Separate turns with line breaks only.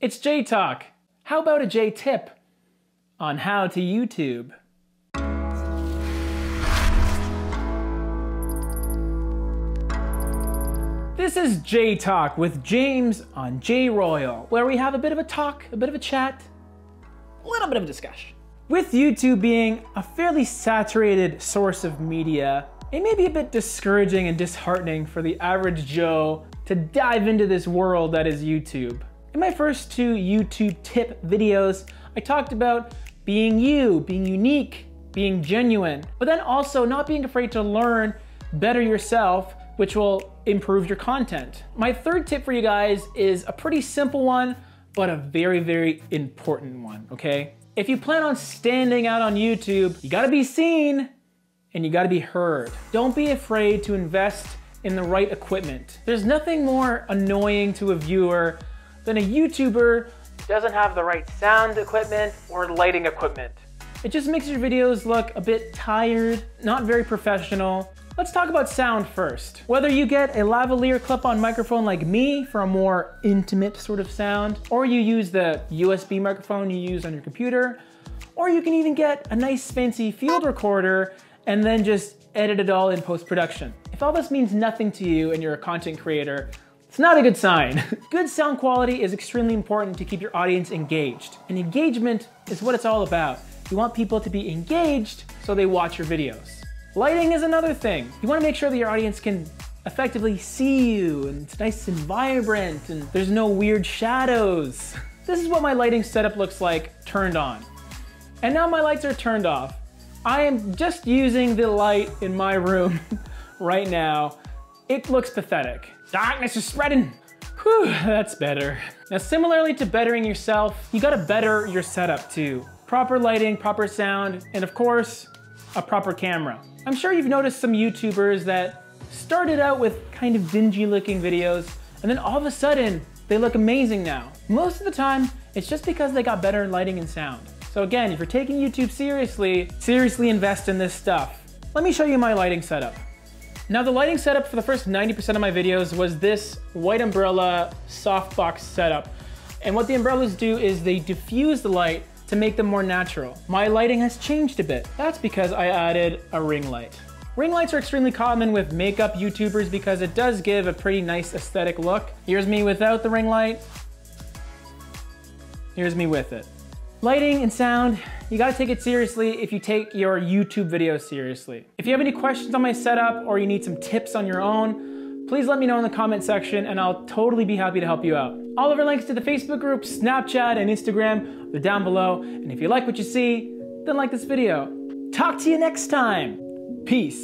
It's J Talk. How about a J tip on how to YouTube? This is J Talk with James on J-ROYL, where we have a bit of a talk, a bit of a chat, a little bit of a discussion. With YouTube being a fairly saturated source of media, it may be a bit discouraging and disheartening for the average Joe to dive into this world that is YouTube. In my first two YouTube tip videos, I talked about being you, being unique, being genuine, but then also not being afraid to learn, better yourself, which will improve your content. My third tip for you guys is a pretty simple one, but a very, very important one, okay? If you plan on standing out on YouTube, you gotta be seen and you gotta be heard. Don't be afraid to invest in the right equipment. There's nothing more annoying to a viewer than a YouTuber who doesn't have the right sound equipment or lighting equipment. It just makes your videos look a bit tired, not very professional. Let's talk about sound first. Whether you get a lavalier clip-on microphone like me for a more intimate sort of sound, or you use the USB microphone you use on your computer, or you can even get a nice fancy field recorder and then just edit it all in post-production. If all this means nothing to you and you're a content creator, it's not a good sign. Good sound quality is extremely important to keep your audience engaged. And engagement is what it's all about. You want people to be engaged so they watch your videos. Lighting is another thing. You want to make sure that your audience can effectively see you and it's nice and vibrant and there's no weird shadows. This is what my lighting setup looks like turned on. And now my lights are turned off. I am just using the light in my room right now. It looks pathetic. Darkness is spreading. Whew, that's better. Now, similarly to bettering yourself, you gotta better your setup too. Proper lighting, proper sound, and of course, a proper camera. I'm sure you've noticed some YouTubers that started out with kind of dingy looking videos, and then all of a sudden, they look amazing now. Most of the time, it's just because they got better lighting and sound. So again, if you're taking YouTube seriously invest in this stuff. Let me show you my lighting setup. Now the lighting setup for the first 90% of my videos was this white umbrella softbox setup. And what the umbrellas do is they diffuse the light to make them more natural. My lighting has changed a bit. That's because I added a ring light. Ring lights are extremely common with makeup YouTubers because it does give a pretty nice aesthetic look. Here's me without the ring light. Here's me with it. Lighting and sound, you gotta take it seriously if you take your YouTube videos seriously. If you have any questions on my setup or you need some tips on your own, please let me know in the comment section and I'll totally be happy to help you out. All of our links to the Facebook group, Snapchat, and Instagram are down below. And if you like what you see, then like this video. Talk to you next time. Peace.